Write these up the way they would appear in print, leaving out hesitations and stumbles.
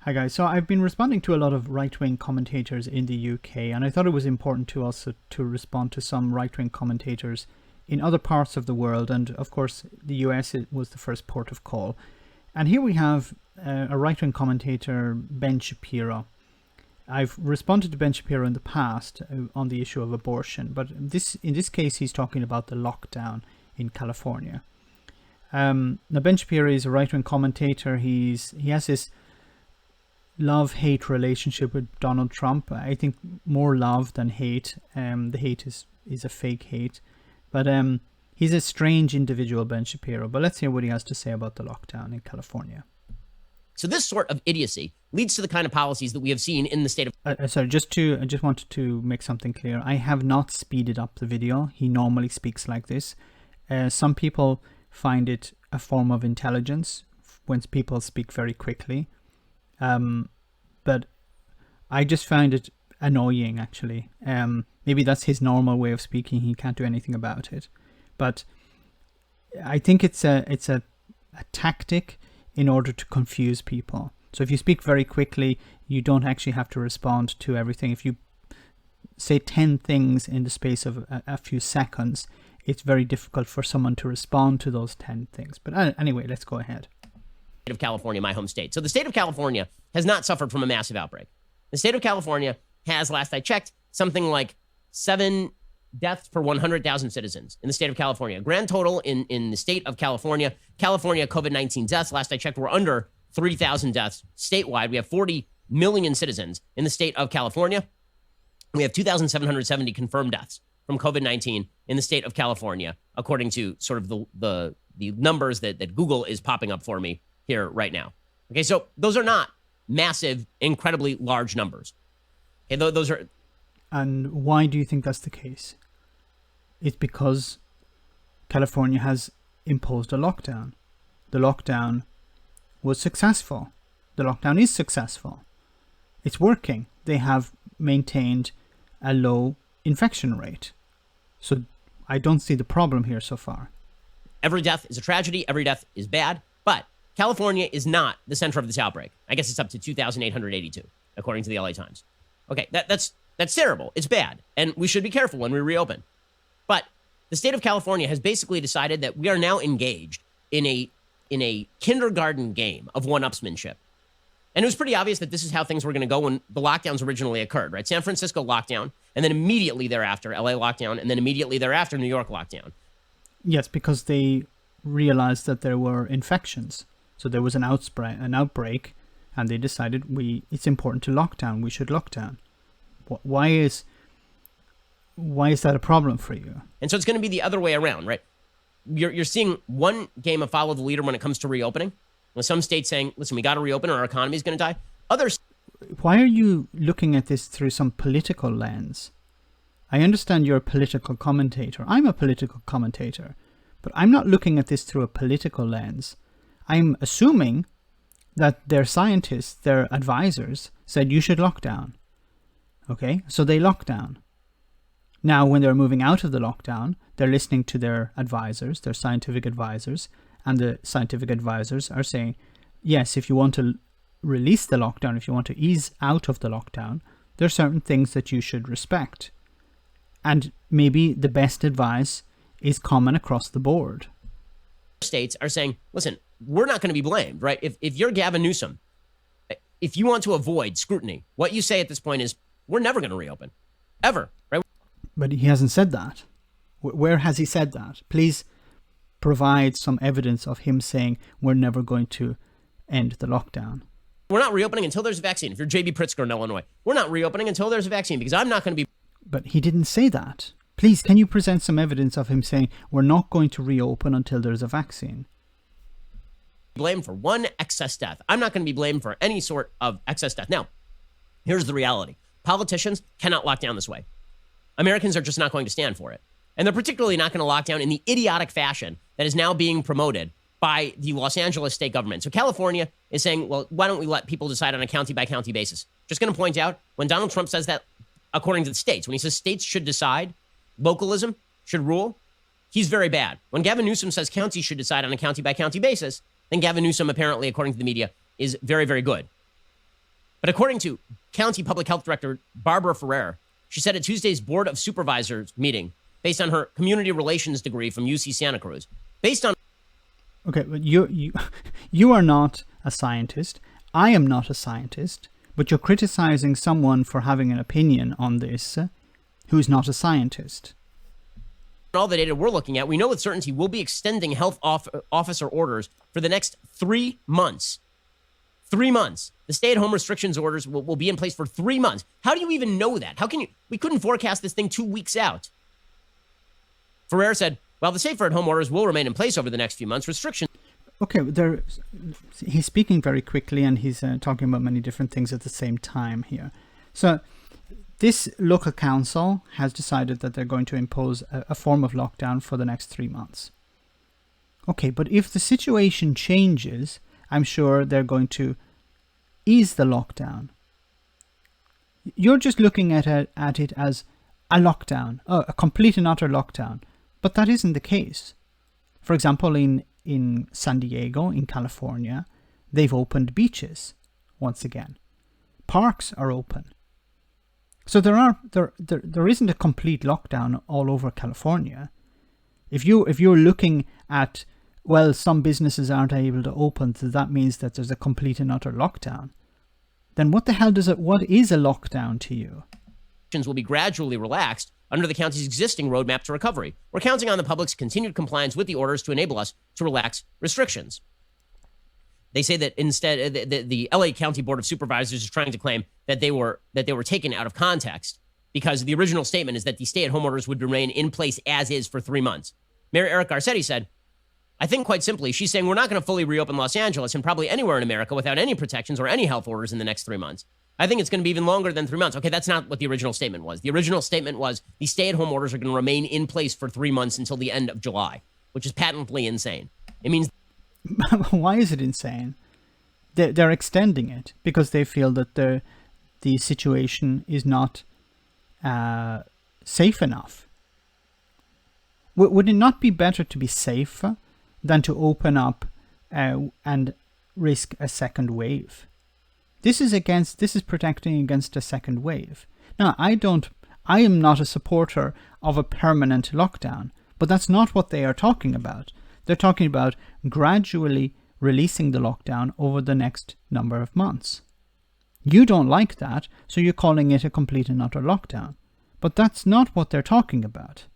Hi guys. So I've been responding to a lot of right-wing commentators in the UK, and I thought it was important to also to respond to some right-wing commentators in other parts of the world. And of course, the US was the first port of call. And here we have a right-wing commentator, Ben Shapiro. I've responded to Ben Shapiro in the past on the issue of abortion, but in this case, he's talking about the lockdown in California. Now, Ben Shapiro is a right-wing commentator. He has this love-hate relationship with Donald Trump. I think more love than hate. The hate is a fake hate. But he's a strange individual, Ben Shapiro. But let's hear what he has to say about the lockdown in California. So this sort of idiocy leads to the kind of policies that we have seen in the state of... Sorry, I just wanted to make something clear. I have not speeded up the video. He normally speaks like this. Some people find it a form of intelligence when people speak very quickly. But I just found it annoying, actually. Maybe that's his normal way of speaking. He can't do anything about it. But I think it's a tactic in order to confuse people. So if you speak very quickly, you don't actually have to respond to everything. If you say 10 things in the space of a few seconds, it's very difficult for someone to respond to those 10 things. But anyway, let's go ahead. State of California, my home state. So the state of California has not suffered from a massive outbreak. The state of California has, last I checked, something like 7 deaths per 100,000 citizens in the state of California. Grand total in the state of California COVID-19 deaths, last I checked, were under 3,000 deaths statewide. We have 40 million citizens in the state of California. We have 2,770 confirmed deaths from COVID-19 in the state of California, according to sort of the numbers that Google is popping up for me here right now. Okay, so those are not massive, incredibly large numbers. Okay, those are... And why do you think that's the case? It's because California has imposed a lockdown. The lockdown was successful. The lockdown is successful. It's working. They have maintained a low infection rate. So I don't see the problem here so far. Every death is a tragedy. Every death is bad. But California is not the center of this outbreak. I guess it's up to 2,882, according to the LA Times. Okay, that's terrible. It's bad. And we should be careful when we reopen. But the state of California has basically decided that we are now engaged in a kindergarten game of one-upsmanship. And it was pretty obvious that this is how things were going to go when the lockdowns originally occurred, right? San Francisco lockdown, and then immediately thereafter, LA lockdown, and then immediately thereafter, New York lockdown. Yes, because they realized that there were infections. So there was an outbreak, and they decided it's important to lock down. We should lock down. Why is that a problem for you? And so it's going to be the other way around, right? You're seeing one game of follow the leader when it comes to reopening. With some states saying, listen, we got to reopen or our economy is going to die. Others... Why are you looking at this through some political lens? I understand you're a political commentator. I'm a political commentator. But I'm not looking at this through a political lens. I'm assuming that their scientists, their advisors, said you should lock down. Okay, so they lock down. Now, when they're moving out of the lockdown, they're listening to their advisors, their scientific advisors, and the scientific advisors are saying, yes, if you want to release the lockdown, if you want to ease out of the lockdown, there are certain things that you should respect. And maybe the best advice is common across the board. States are saying, listen, we're not going to be blamed, right? If you're Gavin Newsom, if you want to avoid scrutiny, what you say at this point is, we're never going to reopen. Ever, right? But he hasn't said that. Where has he said that? Please provide some evidence of him saying we're never going to end the lockdown. We're not reopening until there's a vaccine. If you're J.B. Pritzker in Illinois, we're not reopening until there's a vaccine because I'm not going to be... But he didn't say that. Please, can you present some evidence of him saying we're not going to reopen until there's a vaccine? Blamed for one excess death. I'm not going to be blamed for any sort of excess death. Now, here's the reality. Politicians cannot lock down this way. Americans are just not going to stand for it. And they're particularly not going to lock down in the idiotic fashion that is now being promoted by the Los Angeles state government. So California is saying, well, why don't we let people decide on a county-by-county basis? Just going to point out, when Donald Trump says that, according to the states, when he says states should decide, localism should rule, he's very bad. When Gavin Newsom says counties should decide on a county-by-county basis, then Gavin Newsom, apparently, according to the media, is very, very good. But according to County Public Health Director Barbara Ferrer, she said at Tuesday's Board of Supervisors meeting, based on her community relations degree from UC Santa Cruz, based on... Okay, but you are not a scientist. I am not a scientist, but you're criticizing someone for having an opinion on this who's not a scientist. all the data we're looking at, we know with certainty we'll be extending health officer orders for the next 3 months. 3 months. The stay-at-home restrictions orders will be in place for 3 months. How do you even know that? How can you? We couldn't forecast this thing 2 weeks out. Ferrer said, while the safer-at-home orders will remain in place over the next few months, restrictions... Okay, he's speaking very quickly and he's talking about many different things at the same time here. So this local council has decided that they're going to impose a form of lockdown for the next 3 months. Okay, but if the situation changes, I'm sure they're going to ease the lockdown. You're just looking at it as a lockdown, a complete and utter lockdown. But that isn't the case. For example, in San Diego, in California, they've opened beaches once again. Parks are open. So there isn't a complete lockdown all over California. If you're looking at, well, some businesses aren't able to open, so that means that there's a complete and utter lockdown, then what is a lockdown to you? Will be gradually relaxed under the county's existing roadmap to recovery. We're counting on the public's continued compliance with the orders to enable us to relax restrictions. They say that instead, the LA County Board of Supervisors is trying to claim that they were taken out of context because the original statement is that the stay-at-home orders would remain in place as is for 3 months. Mayor Eric Garcetti said, I think quite simply, she's saying we're not going to fully reopen Los Angeles and probably anywhere in America without any protections or any health orders in the next 3 months. I think it's going to be even longer than 3 months. Okay, that's not what the original statement was. The original statement was the stay-at-home orders are going to remain in place for 3 months until the end of July, which is patently insane. It means... Why is it insane? They're extending it because they feel that the situation is not safe enough. Would it not be better to be safer than to open up and risk a second wave? This is protecting against a second wave. Now, I am not a supporter of a permanent lockdown, but that's not what they are talking about. They're talking about gradually releasing the lockdown over the next number of months. You don't like that, so you're calling it a complete and utter lockdown. But that's not what they're talking about.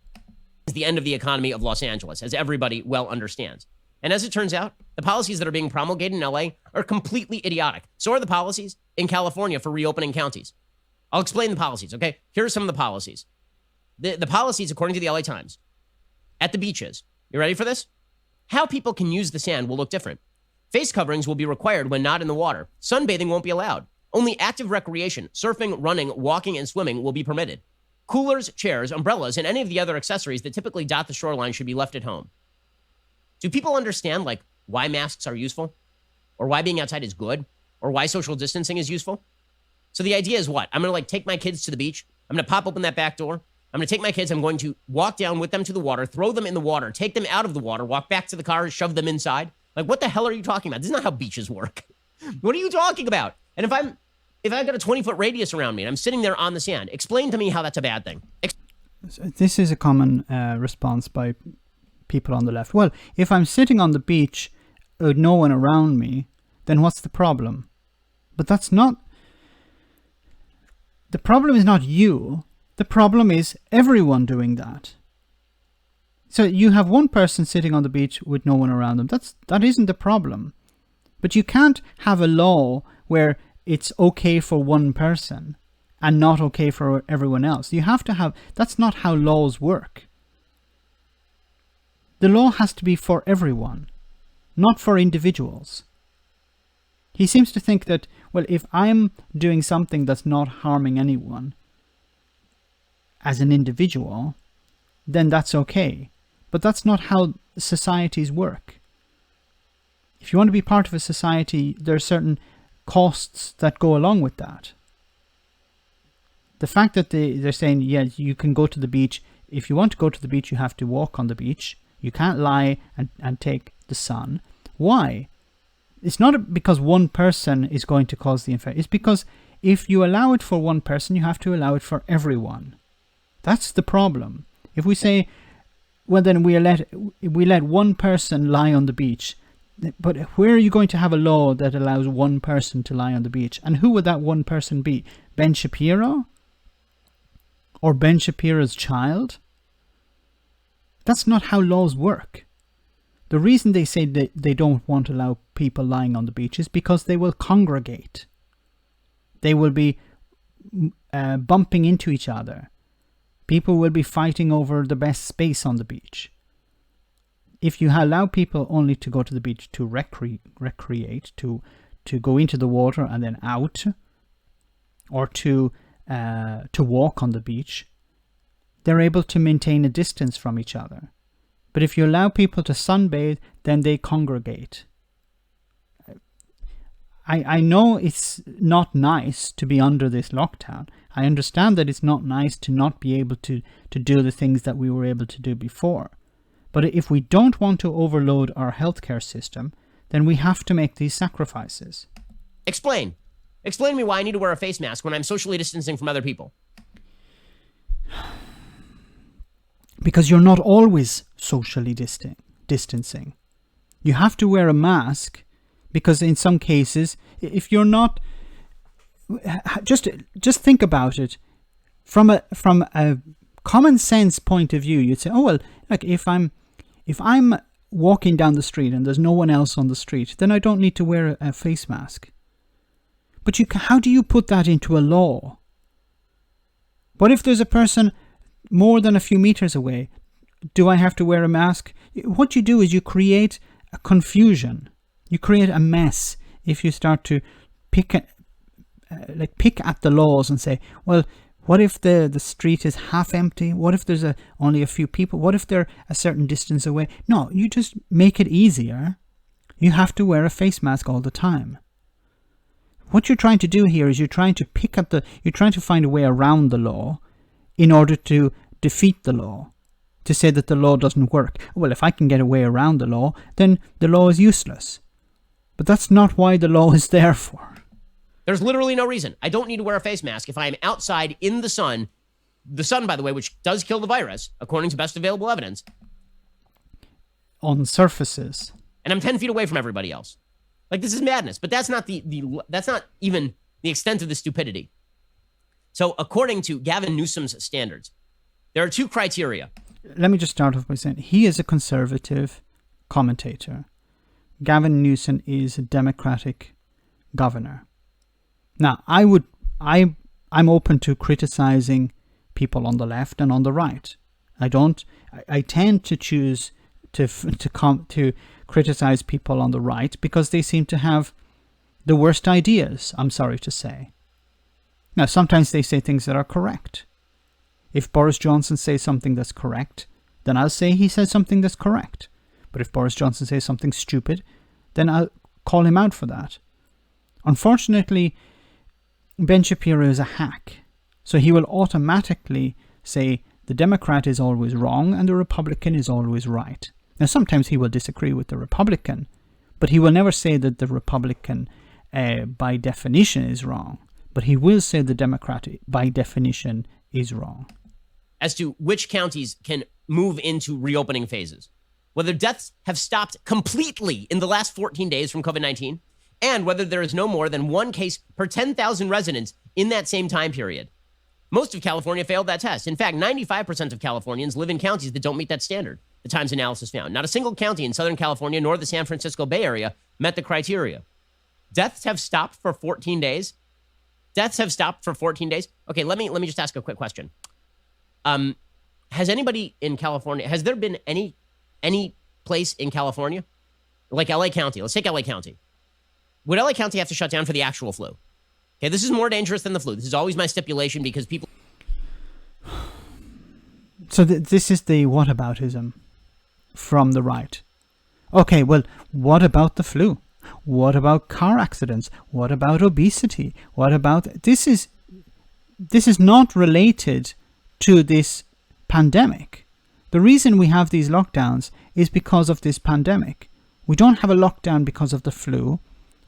The end of the economy of Los Angeles, as everybody well understands. And as it turns out, the policies that are being promulgated in LA are completely idiotic. So are the policies in California for reopening counties. I'll explain the policies, okay? Here are some of the policies. The policies, according to the LA Times, at the beaches. You ready for this? How people can use the sand will look different. Face coverings will be required when not in the water. Sunbathing won't be allowed. Only active recreation, surfing, running, walking, and swimming will be permitted. Coolers, chairs, umbrellas, and any of the other accessories that typically dot the shoreline should be left at home. Do people understand, like, why masks are useful? Or why being outside is good? Or why social distancing is useful? So the idea is what? I'm going to, take my kids to the beach. I'm going to pop open that back door. I'm going to take my kids. I'm going to walk down with them to the water, throw them in the water, take them out of the water, walk back to the car, shove them inside. Like, what the hell are you talking about? This is not how beaches work. What are you talking about? And if I've got a 20-foot radius around me and I'm sitting there on the sand, explain to me how that's a bad thing. This is a common response by people on the left. Well, if I'm sitting on the beach with no one around me, then what's the problem? But that's not... The problem is not you. The problem is everyone doing that. So you have one person sitting on the beach with no one around them. That isn't the problem. But you can't have a law where it's okay for one person and not okay for everyone else. You have to have... That's not how laws work. The law has to be for everyone, not for individuals. He seems to think that, well, if I'm doing something that's not harming anyone as an individual, then that's okay. But that's not how societies work. If you want to be part of a society, there are certain costs that go along with that. The fact that they're saying, yeah, you can go to the beach. If you want to go to the beach, you have to walk on the beach. You can't lie and take the sun. Why? It's not because one person is going to cause the infection. It's because if you allow it for one person, you have to allow it for everyone. That's the problem. If we say, well, then we let one person lie on the beach, but where are you going to have a law that allows one person to lie on the beach? And who would that one person be? Ben Shapiro? Or Ben Shapiro's child? That's not how laws work. The reason they say that they don't want to allow people lying on the beach is because they will congregate. They will be bumping into each other. People will be fighting over the best space on the beach. If you allow people only to go to the beach to recreate, to go into the water and then out, or to walk on the beach, they're able to maintain a distance from each other. But if you allow people to sunbathe, then they congregate. I know it's not nice to be under this lockdown. I understand that it's not nice to not be able to do the things that we were able to do before. But if we don't want to overload our healthcare system, then we have to make these sacrifices. Explain. Explain to me why I need to wear a face mask when I'm socially distancing from other people. Because you're not always socially distancing. You have to wear a mask because in some cases, if you're not, just think about it from a common sense point of view. You'd say, oh well, like if I'm walking down the street and there's no one else on the street, then I don't need to wear a face mask. But how do you put that into a law? What if there's a person more than a few meters away? Do I have to wear a mask? What you do is you create a confusion. You create a mess if you start to pick at the laws and say, well, what if the street is half empty? What if there's only a few people? What if they're a certain distance away? No, you just make it easier. You have to wear a face mask all the time. What you're trying to do here is you're trying to find a way around the law in order to defeat the law, to say that the law doesn't work. Well, if I can get a way around the law, then the law is useless. But that's not why the law is there for. There's literally no reason. I don't need to wear a face mask if I am outside in the sun. The sun, by the way, which does kill the virus, according to best available evidence. On surfaces. And I'm 10 feet away from everybody else. Like, this is madness. But that's not that's not even the extent of the stupidity. So according to Gavin Newsom's standards, there are two criteria. Let me just start off by saying he is a conservative commentator. Gavin Newsom is a Democratic governor. Now, I'm open to criticizing people on the left and on the right. I tend to choose to criticize people on the right because they seem to have the worst ideas, I'm sorry to say. Now, sometimes they say things that are correct. If Boris Johnson says something that's correct, then I'll say he says something that's correct. But if Boris Johnson says something stupid, then I'll call him out for that. Unfortunately, Ben Shapiro is a hack. So he will automatically say the Democrat is always wrong and the Republican is always right. Now, sometimes he will disagree with the Republican, but he will never say that the Republican, by definition, is wrong. But he will say the Democrat, by definition, is wrong. As to which counties can move into reopening phases, whether deaths have stopped completely in the last 14 days from COVID-19, and whether there is no more than one case per 10,000 residents in that same time period. Most of California failed that test. In fact, 95% of Californians live in counties that don't meet that standard, the Times analysis found. Not a single county in Southern California nor the San Francisco Bay Area met the criteria. Deaths have stopped for 14 days. Deaths have stopped for 14 days. Okay, let me just ask a quick question. Has anybody in California, has there been any place in California, like LA County? Let's take LA County. Would LA County have to shut down for the actual flu? Okay, this is more dangerous than the flu. This is always my stipulation because people... So this is the whataboutism from the right. Okay, well, what about the flu? What about car accidents? What about obesity? What about... This is not related to this pandemic. The reason we have these lockdowns is because of this pandemic. We don't have a lockdown because of the flu.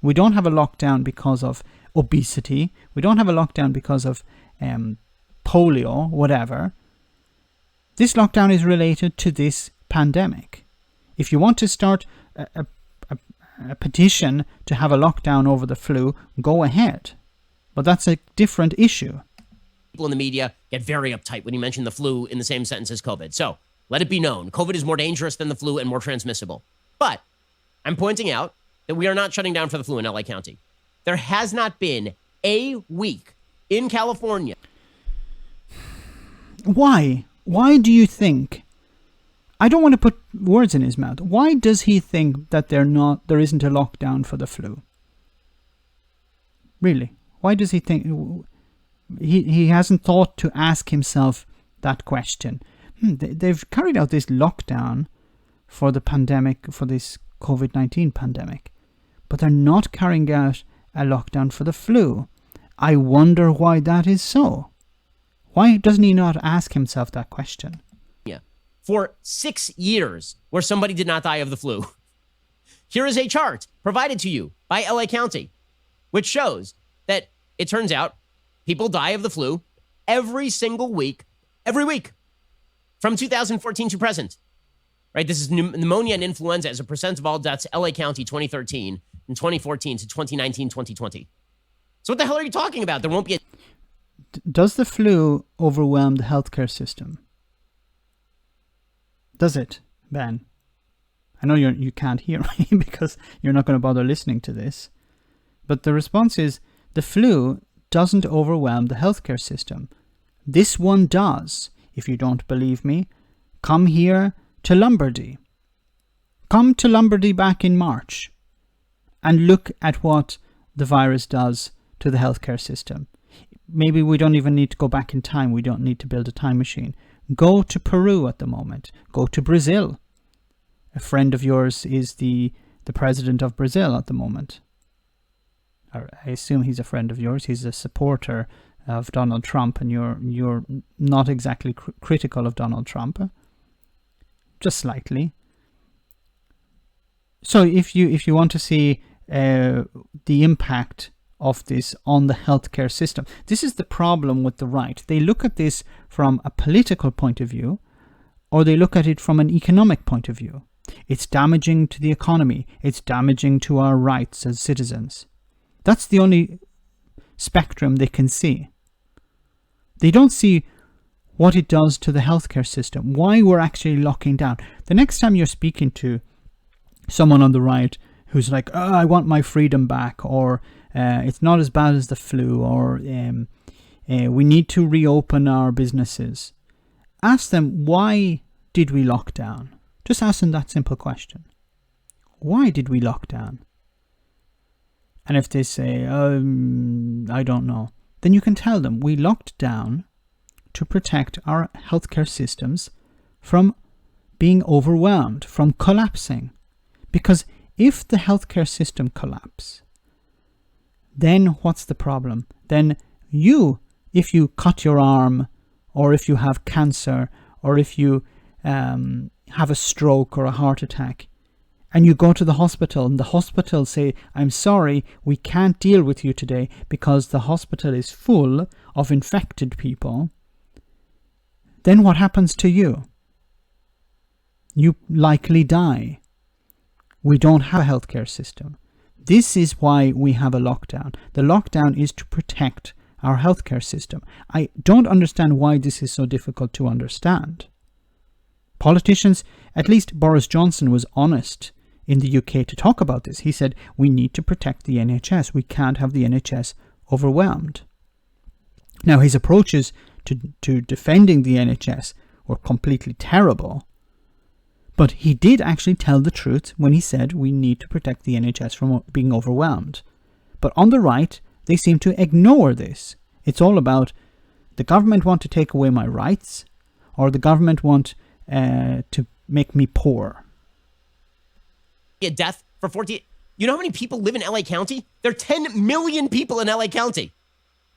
We don't have a lockdown because of obesity. We don't have a lockdown because of polio, whatever. This lockdown is related to this pandemic. If you want to start a petition to have a lockdown over the flu, go ahead. But that's a different issue. People in the media get very uptight when you mention the flu in the same sentence as COVID. So let it be known, COVID is more dangerous than the flu and more transmissible. But I'm pointing out that we are not shutting down for the flu in LA County. There has not been a week in California. Why? Why do you think? I don't want to put words in his mouth. Why does he think that there isn't a lockdown for the flu? Really? Why does he think? He hasn't thought to ask himself that question. They've carried out this lockdown for the pandemic, for this COVID-19 pandemic, but they're not carrying out a lockdown for the flu. I wonder why that is so. Why doesn't he not ask himself that question? Yeah, for 6 years where somebody did not die of the flu. Here is a chart provided to you by LA County, which shows that it turns out people die of the flu every single week, every week, from 2014 to present. Right? This is pneumonia and influenza as a percent of all deaths, LA County 2013, and 2014 to 2019, 2020. So what the hell are you talking about? There won't be a... Does the flu overwhelm the healthcare system? Does it, Ben? I know you can't hear me because you're not going to bother listening to this. But the response is the flu doesn't overwhelm the healthcare system. This one does. If you don't believe me, come here to Lombardy. Come to Lombardy back in March and look at what the virus does to the healthcare system. Maybe we don't even need to go back in time. We don't need to build a time machine. Go to Peru at the moment. Go to Brazil. A friend of yours is the president of Brazil at the moment. Or I assume he's a friend of yours. He's a supporter of Donald Trump, and you're not exactly critical of Donald Trump. Just slightly. So if you want to see the impact of this on the healthcare system, this is the problem with the right. They look at this from a political point of view, or they look at it from an economic point of view. It's damaging to the economy. It's damaging to our rights as citizens. That's the only spectrum they can see. They don't see what it does to the healthcare system, why we're actually locking down. The next time you're speaking to someone on the right who's like, oh, I want my freedom back, or it's not as bad as the flu, or we need to reopen our businesses, ask them, why did we lock down? Just ask them that simple question. Why did we lock down? And if they say, I don't know, then you can tell them we locked down to protect our healthcare systems from being overwhelmed, from collapsing. Because if the healthcare system collapses, then what's the problem? Then if you cut your arm, or if you have cancer, or if you have a stroke or a heart attack, and you go to the hospital, and the hospital say, I'm sorry, we can't deal with you today because the hospital is full of infected people, then what happens to you? You likely die. We don't have a healthcare system. This is why we have a lockdown. The lockdown is to protect our healthcare system. I don't understand why this is so difficult to understand. Politicians, at least Boris Johnson was honest in the UK to talk about this. He said, we need to protect the NHS. We can't have the NHS overwhelmed. Now, his approaches to defending the NHS were completely terrible. But he did actually tell the truth when he said we need to protect the NHS from being overwhelmed. But on the right, they seem to ignore this. It's all about the government want to take away my rights, or the government want to make me poor. A death for 40. You know how many people live in LA County? There are 10 million people in LA County.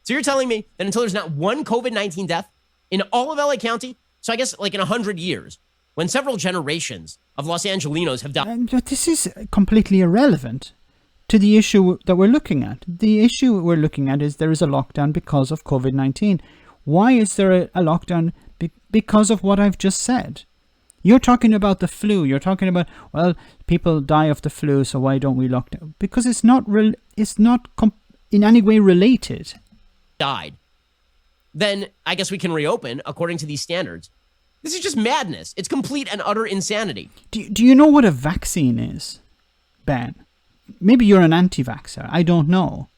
So you're telling me that until there's not one COVID-19 death in all of LA County, so I guess like in 100 years, when several generations of Los Angelinos have died. But this is completely irrelevant to the issue that we're looking at. The issue we're looking at is there is a lockdown because of COVID-19. Why is there a lockdown? Because of what I've just said. You're talking about the flu. You're talking about, well, people die of the flu, so why don't we lock down? Because it's not in any way related. Died. Then I guess we can reopen according to these standards. This is just madness. It's complete and utter insanity. Do you know what a vaccine is, Ben? Maybe you're an anti-vaxxer. I don't know.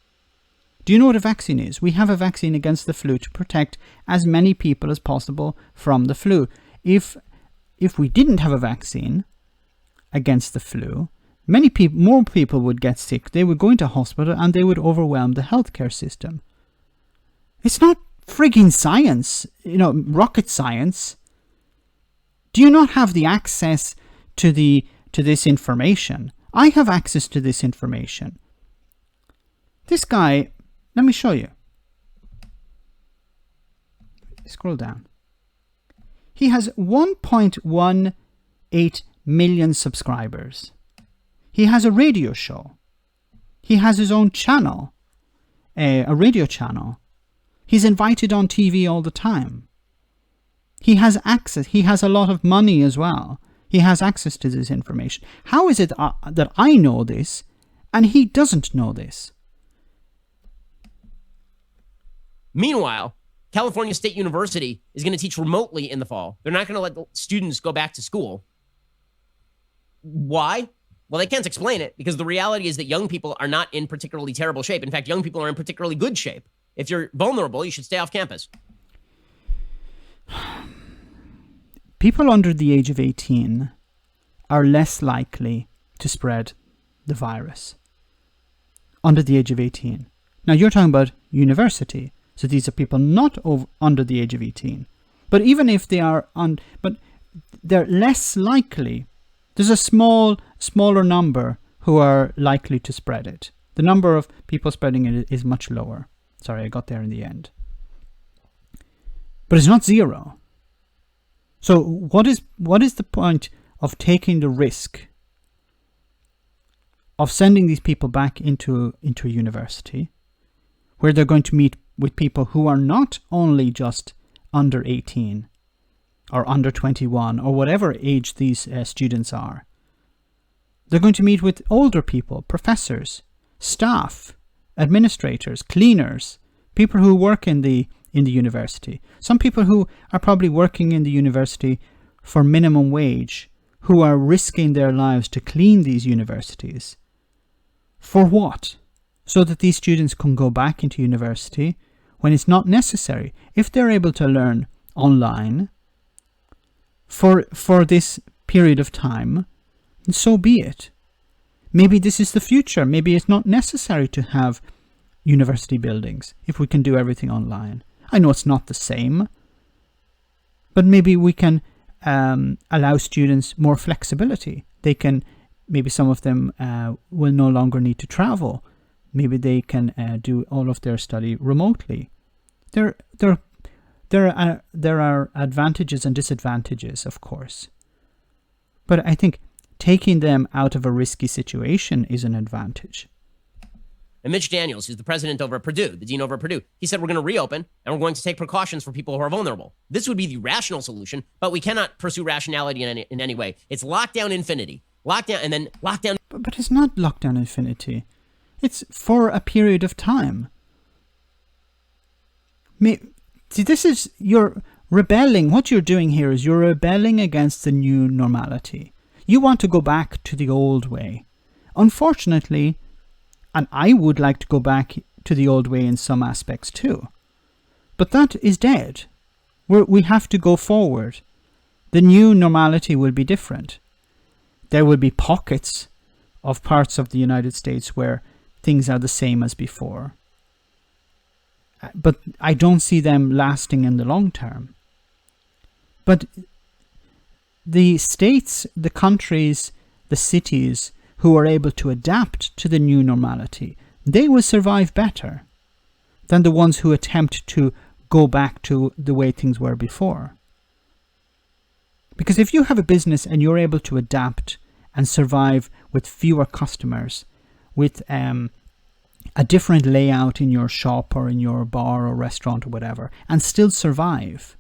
Do you know what a vaccine is? We have a vaccine against the flu to protect as many people as possible from the flu. If we didn't have a vaccine against the flu, more people would get sick. They would go into hospital and they would overwhelm the healthcare system. It's not frigging science, rocket science. Do you not have the access to this information? I have access to this information. This guy, let me show you. Scroll down. He has 1.18 million subscribers. He has a radio show. He has his own channel, a radio channel. He's invited on TV all the time. He has access. He has a lot of money as well. He has access to this information. How is it that I know this and he doesn't know this? Meanwhile, California State University is going to teach remotely in the fall. They're not going to let the students go back to school. Why? Well, they can't explain it because the reality is that young people are not in particularly terrible shape. In fact, young people are in particularly good shape. If you're vulnerable, you should stay off campus. People under the age of 18 are less likely to spread the virus. Under the age of 18. Now, you're talking about university. So these are people not under the age of 18. But even if they are but they're less likely. There's a smaller number who are likely to spread it. The number of people spreading it is much lower. Sorry, I got there in the end. But it's not zero. So what is the point of taking the risk of sending these people back into a university where they're going to meet with people who are not only just under 18 or under 21 or whatever age these students are. They're going to meet with older people, professors, staff, administrators, cleaners, people who work in the university. Some people who are probably working in the university for minimum wage, who are risking their lives to clean these universities. For what? So that these students can go back into university when it's not necessary. If they're able to learn online for this period of time, so be it. Maybe this is the future. Maybe it's not necessary to have university buildings if we can do everything online. I know it's not the same, but maybe we can allow students more flexibility. Maybe some of them will no longer need to travel. Maybe they can do all of their study remotely. There are advantages and disadvantages, of course. But I think taking them out of a risky situation is an advantage. And Mitch Daniels, who's the president over at Purdue, the dean over at Purdue, he said we're going to reopen and we're going to take precautions for people who are vulnerable. This would be the rational solution, but we cannot pursue rationality in any way. It's lockdown infinity. Lockdown and then lockdown. But it's not lockdown infinity. It's for a period of time. See, you're rebelling. What you're doing here is you're rebelling against the new normality. You want to go back to the old way. Unfortunately, and I would like to go back to the old way in some aspects too. But that is dead. We have to go forward. The new normality will be different. There will be pockets of parts of the United States where things are the same as before. But I don't see them lasting in the long term. But the states, the countries, the cities who are able to adapt to the new normality, they will survive better than the ones who attempt to go back to the way things were before. Because if you have a business and you're able to adapt and survive with fewer customers, with a different layout in your shop or in your bar or restaurant or whatever, and still survive,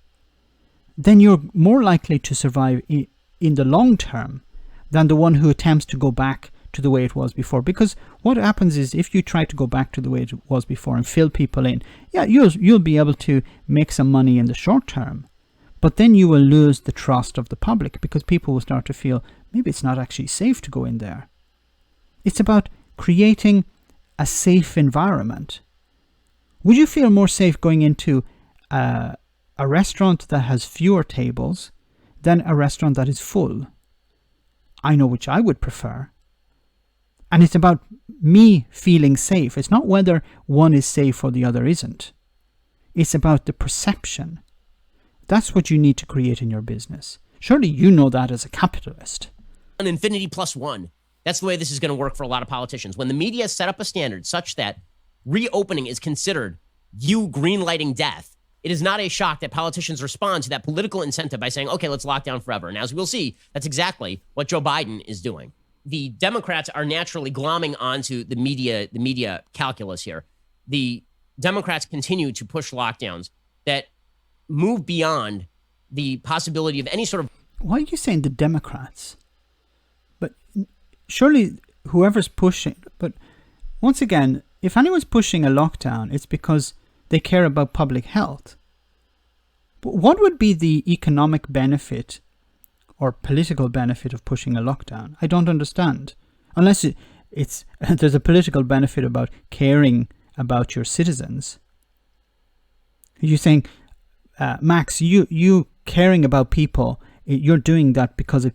then you're more likely to survive in the long term than the one who attempts to go back to the way it was before. Because what happens is, if you try to go back to the way it was before and fill people in, yeah, you'll be able to make some money in the short term, but then you will lose the trust of the public, because people will start to feel maybe it's not actually safe to go in there. It's about creating a safe environment. Would you feel more safe going into a restaurant that has fewer tables than a restaurant that is full? I know which I would prefer. And it's about me feeling safe. It's not whether one is safe or the other isn't. It's about the perception. That's what you need to create in your business. Surely you know that as a capitalist. An infinity plus one. That's the way this is going to work for a lot of politicians. When the media set up a standard such that reopening is considered you greenlighting death, it is not a shock that politicians respond to that political incentive by saying, okay, let's lock down forever. And as we'll see, that's exactly what Joe Biden is doing. The Democrats are naturally glomming onto the media calculus here. The Democrats continue to push lockdowns that move beyond the possibility of any sort of... Why are you saying the Democrats? But surely whoever's pushing... But once again, if anyone's pushing a lockdown, it's because they care about public health. But what would be the economic benefit or political benefit of pushing a lockdown? I don't understand. Unless it's there's a political benefit about caring about your citizens. You're saying, Max, you caring about people, you're doing that because it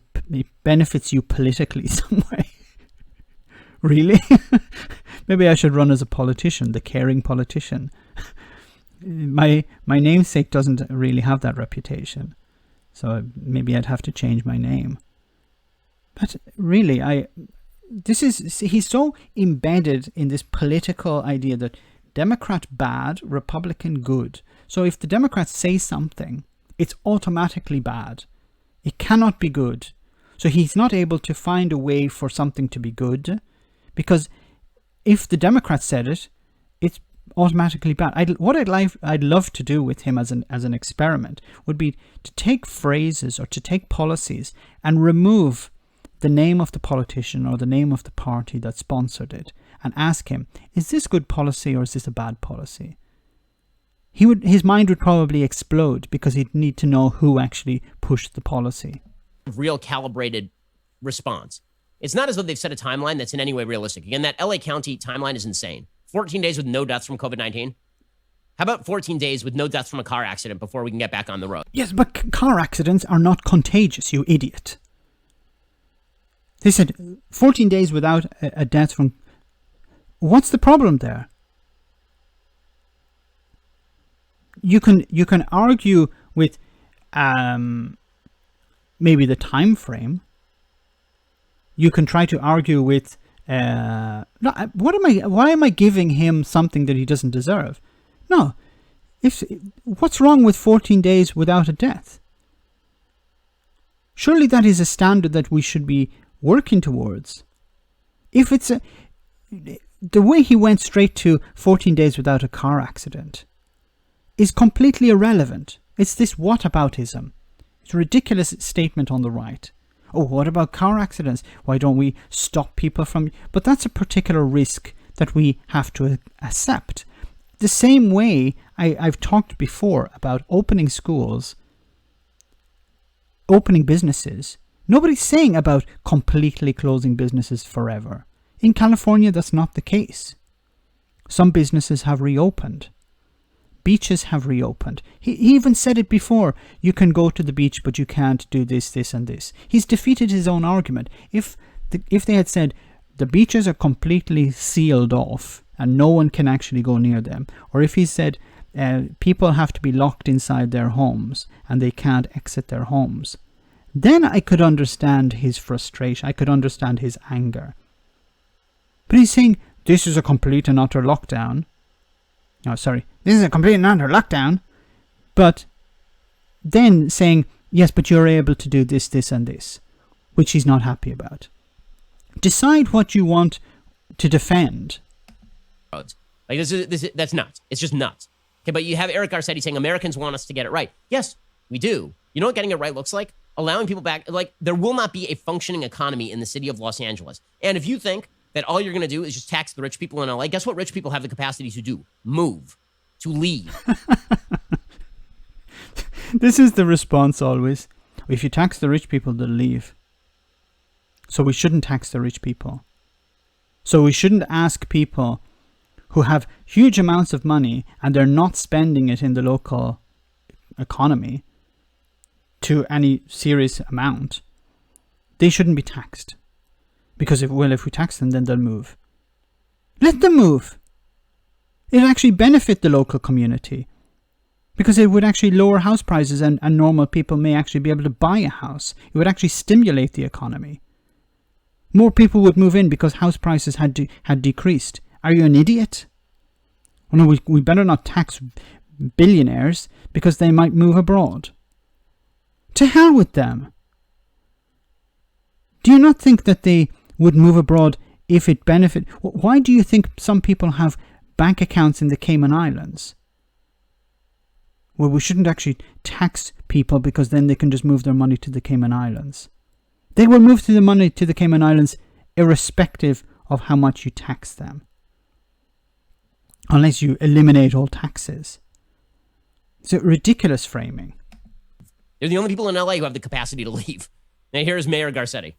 benefits you politically some way. Really? Maybe I should run as a politician, the caring politician. My namesake doesn't really have that reputation, so maybe I'd have to change my name. But really, he's so embedded in this political idea that Democrat bad, Republican good. So if the Democrats say something, it's automatically bad. It cannot be good. So he's not able to find a way for something to be good, because if the Democrats said it, it's automatically bad. I'd love to do with him as an experiment would be to take phrases or to take policies and remove the name of the politician or the name of the party that sponsored it, and ask him, is this good policy or is this a bad policy? His mind would probably explode, because he'd need to know who actually pushed the policy. Real calibrated response. It's not as though they've set a timeline that's in any way realistic. Again, that LA County timeline is insane. 14 days with no deaths from COVID-19. How about 14 days with no deaths from a car accident before we can get back on the road? Yes, but car accidents are not contagious, you idiot. They said 14 days without a death from... What's the problem there? You can argue with maybe the time frame. You can try to argue with why am I giving him something that he doesn't deserve? No. What's wrong with 14 days without a death? Surely that is a standard that we should be working towards. If it's the way he went straight to 14 days without a car accident is completely irrelevant. It's this whataboutism. It's a ridiculous statement on the right. Oh, what about car accidents? Why don't we stop people from... But that's a particular risk that we have to accept. The same way I've talked before about opening schools, opening businesses. Nobody's saying about completely closing businesses forever. In California, that's not the case. Some businesses have reopened. Beaches have reopened. He even said it before. You can go to the beach, but you can't do this, this, and this. He's defeated his own argument. If they had said the beaches are completely sealed off and no one can actually go near them, or if he said people have to be locked inside their homes and they can't exit their homes, then I could understand his frustration. I could understand his anger. But he's saying this is a complete and utter lockdown. No, sorry. This is a complete and utter lockdown. But then saying, yes, but you're able to do this, this, and this, which he's not happy about. Decide what you want to defend. Like that's nuts. It's just nuts. Okay, but you have Eric Garcetti saying Americans want us to get it right. Yes, we do. You know what getting it right looks like? Allowing people back. Like, there will not be a functioning economy in the city of Los Angeles. And if you think that all you're going to do is just tax the rich people in LA, guess what rich people have the capacity to do? Move. To leave. This is the response always. If you tax the rich people, they'll leave. So we shouldn't tax the rich people. So we shouldn't ask people who have huge amounts of money and they're not spending it in the local economy to any serious amount. They shouldn't be taxed. Because if we tax them, then they'll move. Let them move. It would actually benefit the local community. Because it would actually lower house prices and normal people may actually be able to buy a house. It would actually stimulate the economy. More people would move in because house prices had decreased. Are you an idiot? Oh no, we better not tax billionaires because they might move abroad. To hell with them. Do you not think that they would move abroad if it benefit? Why do you think some people have bank accounts in the Cayman Islands? Well, we shouldn't actually tax people because then they can just move their money to the Cayman Islands. They will move the money to the Cayman Islands irrespective of how much you tax them. Unless you eliminate all taxes. It's a ridiculous framing. They're the only people in LA who have the capacity to leave. Now here's Mayor Garcetti.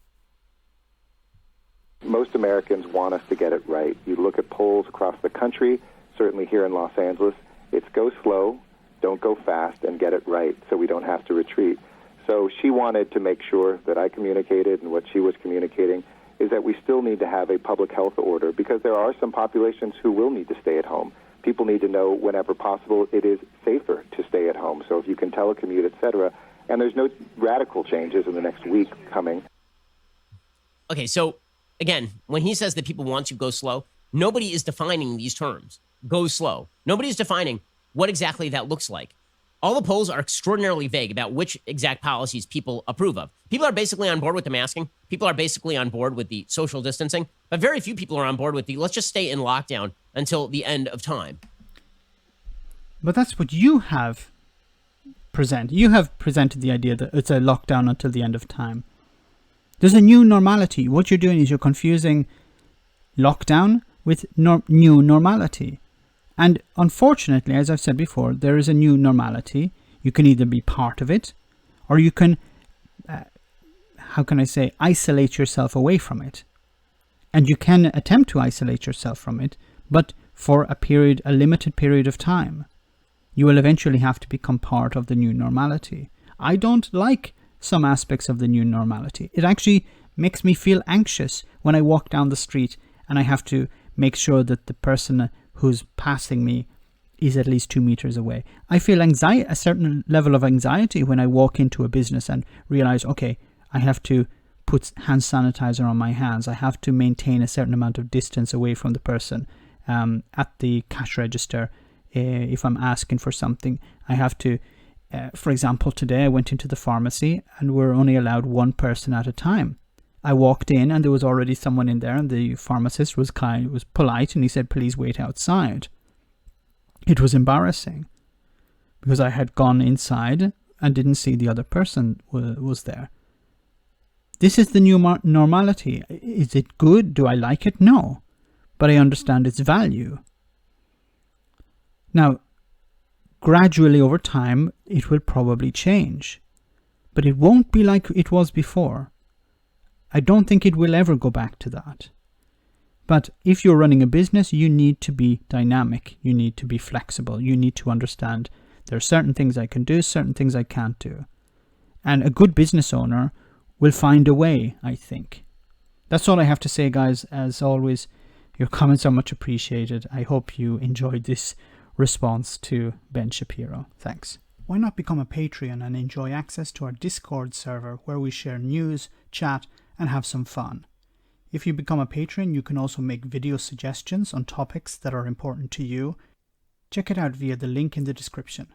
Most Americans want us to get it right. You look at polls across the country, certainly here in Los Angeles, it's go slow, don't go fast, and get it right so we don't have to retreat. So she wanted to make sure that I communicated, and what she was communicating is that we still need to have a public health order because there are some populations who will need to stay at home. People need to know whenever possible it is safer to stay at home. So if you can telecommute, et cetera, and there's no radical changes in the next week coming. Okay, so again, when he says that people want to go slow, nobody is defining these terms. Go slow. Nobody is defining what exactly that looks like. All the polls are extraordinarily vague about which exact policies people approve of. People are basically on board with the masking. People are basically on board with the social distancing. But very few people are on board with the let's just stay in lockdown until the end of time. But that's what you have presented. You have presented the idea that it's a lockdown until the end of time. There's a new normality. What you're doing is you're confusing lockdown with new normality. And unfortunately, as I've said before, there is a new normality. You can either be part of it, or you can, isolate yourself away from it. And you can attempt to isolate yourself from it, but for a limited period of time. You will eventually have to become part of the new normality. I don't like some aspects of the new normality. It actually makes me feel anxious when I walk down the street and I have to make sure that the person who's passing me is at least 2 meters away. I feel a certain level of anxiety when I walk into a business and realize, okay, I have to put hand sanitizer on my hands. I have to maintain a certain amount of distance away from the person at the cash register. If I'm asking for something, I have to, for example, today I went into the pharmacy and we're only allowed one person at a time. I walked in and there was already someone in there, and the pharmacist was polite, and he said, please wait outside. It was embarrassing because I had gone inside and didn't see the other person was there. This is the new normality. Is it good? Do I like it? No. But I understand its value. Now, gradually over time, it will probably change. But it won't be like it was before. I don't think it will ever go back to that. But if you're running a business, you need to be dynamic. You need to be flexible. You need to understand there are certain things I can do, certain things I can't do. And a good business owner will find a way, I think. That's all I have to say, guys. As always, your comments are much appreciated. I hope you enjoyed this response to Ben Shapiro. Thanks. Why not become a Patreon and enjoy access to our Discord server where we share news, chat, and have some fun. If you become a patron, you can also make video suggestions on topics that are important to you. Check it out via the link in the description.